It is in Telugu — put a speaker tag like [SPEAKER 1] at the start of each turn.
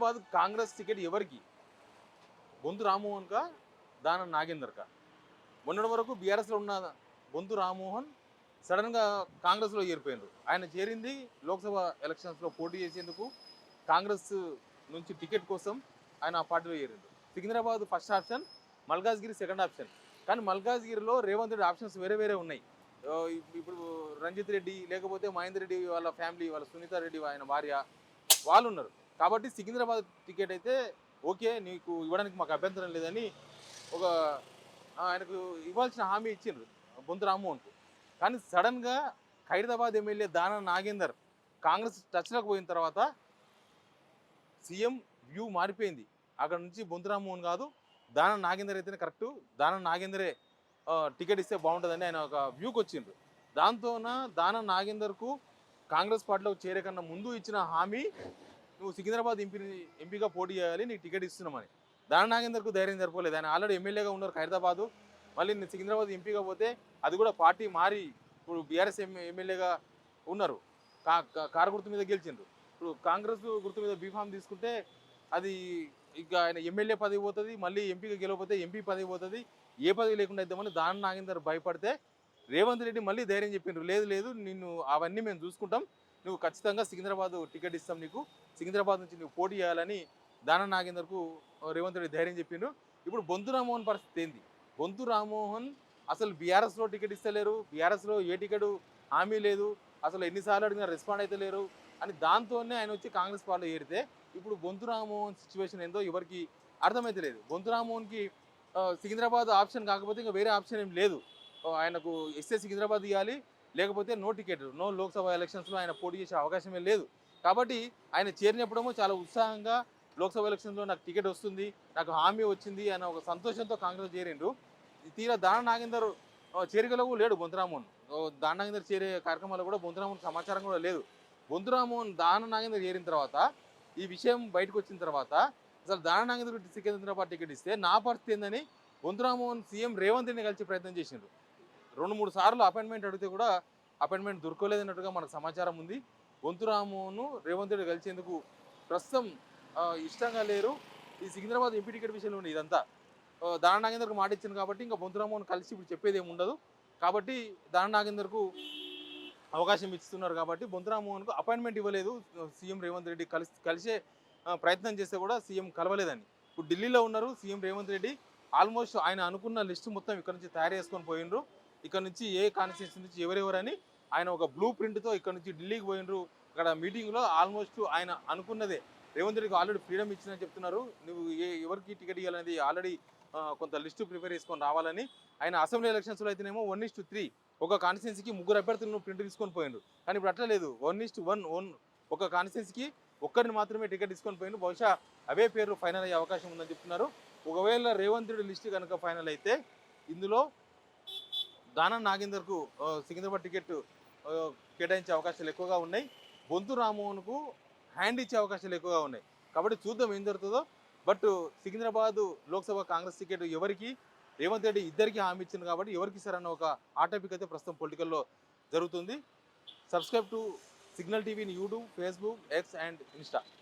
[SPEAKER 1] సికింద్రాబాద్ కాంగ్రెస్ టికెట్ ఎవరికి? బొంతు రామ్మోహన్కా, దానం నాగేందర్కా? మొన్నటి వరకు బీఆర్ఎస్లో ఉన్న బొంతు రామ్మోహన్ సడన్గా కాంగ్రెస్లో చేరిపోయినారు. ఆయన చేరింది లోక్సభ ఎలక్షన్స్లో పోటీ చేసేందుకు, కాంగ్రెస్ నుంచి టికెట్ కోసం ఆయన ఆ పార్టీలో చేరిండు. Secunderabad first option, Malkajgiri second option. కానీ మల్కాజ్గిరిలో రేవంత్ రెడ్డి ఆప్షన్స్ వేరే వేరే ఉన్నాయి. ఇప్పుడు రంజిత్ రెడ్డి, లేకపోతే మహేందర్ రెడ్డి వాళ్ళ ఫ్యామిలీ, వాళ్ళ సునీత రెడ్డి ఆయన భార్య వాళ్ళు ఉన్నారు. కాబట్టి సికింద్రాబాద్ టికెట్ అయితే ఓకే, నీకు ఇవ్వడానికి మాకు అభ్యంతరం లేదని ఒక ఆయనకు ఇవ్వాల్సిన హామీ ఇచ్చిండ్రు బొంతు రామ్మోహన్కు. కానీ సడన్గా ఖైరతాబాద్ ఎమ్మెల్యే దానం నాగేందర్ కాంగ్రెస్ టచ్లోకి పోయిన తర్వాత సీఎం వ్యూ మారిపోయింది. అక్కడ నుంచి బొంతు రామ్మోహన్ కాదు, దానం నాగేందర్ అయితేనే కరెక్టు, దానం నాగేందరే టికెట్ ఇస్తే బాగుంటుందని ఆయన ఒక వ్యూకి వచ్చిండ్రు. దాంతోన దానం నాగేందర్కు కాంగ్రెస్ పార్టీలోకి చేరే కన్నా ముందు ఇచ్చిన హామీ, నువ్వు సికింద్రాబాద్ ఎంపీగా పోటీ చేయాలి, నీకు టికెట్ ఇస్తున్నామని. దానం నాగేందర్కు ధైర్యం సరిపోలేదు. ఆయన ఆల్రెడీ ఎమ్మెల్యేగా ఉన్నారు ఖైరతాబాదు. మళ్ళీ నేను సికింద్రాబాద్ ఎంపీగా పోతే అది కూడా పార్టీ మారి ఇప్పుడు బీఆర్ఎస్ ఎమ్మెల్యేగా ఉన్నారు, కారు గుర్తు మీద గెలిచిండ్రు. ఇప్పుడు కాంగ్రెస్ గుర్తు మీద బీఫామ్ తీసుకుంటే అది ఇక ఆయన ఎమ్మెల్యే పదవి పోతుంది, మళ్ళీ ఎంపీగా గెలవకపోతే ఎంపీ పదవి పోతుంది, ఏ పదవి లేకుండా ఇద్దామని దానం నాగేందర్ భయపడితే రేవంత్ రెడ్డి మళ్ళీ ధైర్యం చెప్పిండ్రు, లేదు లేదు నిన్ను అవన్నీ మేము చూసుకుంటాం, నువ్వు ఖచ్చితంగా సికింద్రాబాద్ టికెట్ ఇస్తాం నీకు, సికింద్రాబాద్ నుంచి నువ్వు పోటీ చేయాలని దానం నాగేందర్కు రేవంత్ రెడ్డి ధైర్యం చెప్పిండ్రు. ఇప్పుడు బొంతు రామ్మోహన్ పరిస్థితి ఏంది? బొంతు రామ్మోహన్ అసలు బీఆర్ఎస్లో టికెట్ ఇస్తలేరు, బీఆర్ఎస్లో ఏ టికెట్ హామీ లేదు, అసలు ఎన్నిసార్లు అడిగినా రెస్పాండ్ అయితే లేరు అని దాంతోనే ఆయన వచ్చి కాంగ్రెస్ పార్టీలో ఏరితే ఇప్పుడు బొంతు రామ్మోహన్ సిచ్యువేషన్ ఏందో ఎవరికి అర్థమైతే లేదు. బొంతు రామ్మోహన్కి సికింద్రాబాద్ ఆప్షన్ కాకపోతే ఇంకా వేరే ఆప్షన్ ఏం లేదు. ఆయనకు ఇస్తే సికింద్రాబాద్ ఇవ్వాలి, లేకపోతే నో టికెట్, నో లోక్సభ ఎలక్షన్స్లో ఆయన పోటీ చేసే అవకాశమే లేదు. కాబట్టి ఆయన చేరినప్పుడేమో చాలా ఉత్సాహంగా లోక్సభ ఎలక్షన్స్లో నాకు టికెట్ వస్తుంది, నాకు హామీ వచ్చింది అన్న ఒక సంతోషంతో కాంగ్రెస్ చేరిండు. తీరా దానం నాగేందర్ చేరికలో లేడు బొంతు రామ్మోహన్. దానం నాగేందర్ చేరే కార్యక్రమాల్లో కూడా బొంతు రామ్మోహన్ సమాచారం కూడా లేదు. బొంతు రామ్మోహన్ దానం నాగేందర్ చేరిన తర్వాత, ఈ విషయం బయటకు వచ్చిన తర్వాత అసలు దానం నాగేందర్ సికింద్రాబాద్ టికెట్ ఇస్తే నా పరిస్థితి ఏందని బొంతు రామ్మోహన్ సీఎం రేవంత్ రెడ్డిని కలిసి ప్రయత్నం చేసిండ్రు. 2-3 సార్లు అపాయింట్మెంట్ అడిగితే కూడా అపాయింట్మెంట్ దొరకలేదన్నట్టుగా మనకు సమాచారం ఉంది. బొంతు రామ్మోహన్ రేవంత్ రెడ్డి కలిసేందుకు ప్రస్తుతం ఇష్టంగా లేరు. ఈ సికింద్రాబాద్ ఎంపీ టికెట్ విషయంలో ఉంది ఇదంతా. దానం నాగేందర్కు మాట ఇచ్చింది కాబట్టి ఇంకా బొంతు రామ్మోహన్ కలిసి ఇప్పుడు చెప్పేది ఏమి ఉండదు. కాబట్టి దానం నాగేందర్కు అవకాశం ఇస్తున్నారు కాబట్టి బొంతు రామ్మోహన్కు అపాయింట్మెంట్ ఇవ్వలేదు సీఎం రేవంత్ రెడ్డి. కలిసే ప్రయత్నం చేస్తే కూడా సీఎం కలవలేదని. ఇప్పుడు ఢిల్లీలో ఉన్నారు సీఎం రేవంత్ రెడ్డి. ఆల్మోస్ట్ ఆయన అనుకున్న లిస్టు మొత్తం ఇక్కడ నుంచి తయారు చేసుకొని పోయినరు. ఇక్కడ నుంచి ఏ కాన్స్టిట్యూన్సీ నుంచి ఎవరెవరని ఆయన ఒక బ్లూ ప్రింట్తో ఇక్కడ నుంచి ఢిల్లీకి పోయినరు. అక్కడ మీటింగ్లో ఆల్మోస్ట్ ఆయన అనుకున్నదే, రేవంత్ రెడ్డికి ఆల్రెడీ ఫ్రీడమ్ ఇచ్చిందని చెప్తున్నారు. నువ్వు ఎవరికి టికెట్ ఇవ్వాలనేది ఆల్రెడీ కొంత లిస్టు ప్రిపేర్ చేసుకొని రావాలని. ఆయన అసెంబ్లీ ఎలక్షన్స్లో అయితేనేమో 1:3 ఒక కాన్స్టిట్యున్సీకి 3 అభ్యర్థులను ప్రింట్ తీసుకొని పోయిండు. కానీ ఇప్పుడు అట్లా లేదు, 1:1 ఒక కాన్స్టిట్యున్సీకి ఒక్కరిని మాత్రమే టికెట్ తీసుకొని పోయిండు. బహుశా అవే పేర్లు ఫైనల్ అయ్యే అవకాశం ఉందని చెప్తున్నారు. ఒకవేళ రేవంత్ రెడ్డి లిస్టు కనుక ఫైనల్ అయితే ఇందులో దానం నాగేందర్కు సికింద్రాబాద్ టికెట్ కేటాయించే అవకాశాలు ఎక్కువగా ఉన్నాయి. బొంతు రామ్మోహన్కు హ్యాండ్ ఇచ్చే అవకాశాలు ఎక్కువగా ఉన్నాయి. కాబట్టి చూద్దాం ఏం జరుగుతుందో. బట్ సికింద్రాబాద్ లోక్సభ కాంగ్రెస్ టికెట్ ఎవరికి, రేవంత్ రెడ్డి ఇద్దరికి హామీ ఇచ్చింది కాబట్టి ఎవరికి ఇస్తారన్న ఒక ఆ టాపిక్ అయితే ప్రస్తుతం పొలిటికల్లో జరుగుతుంది. Subscribe to signal TV in YouTube, Facebook, X and Insta.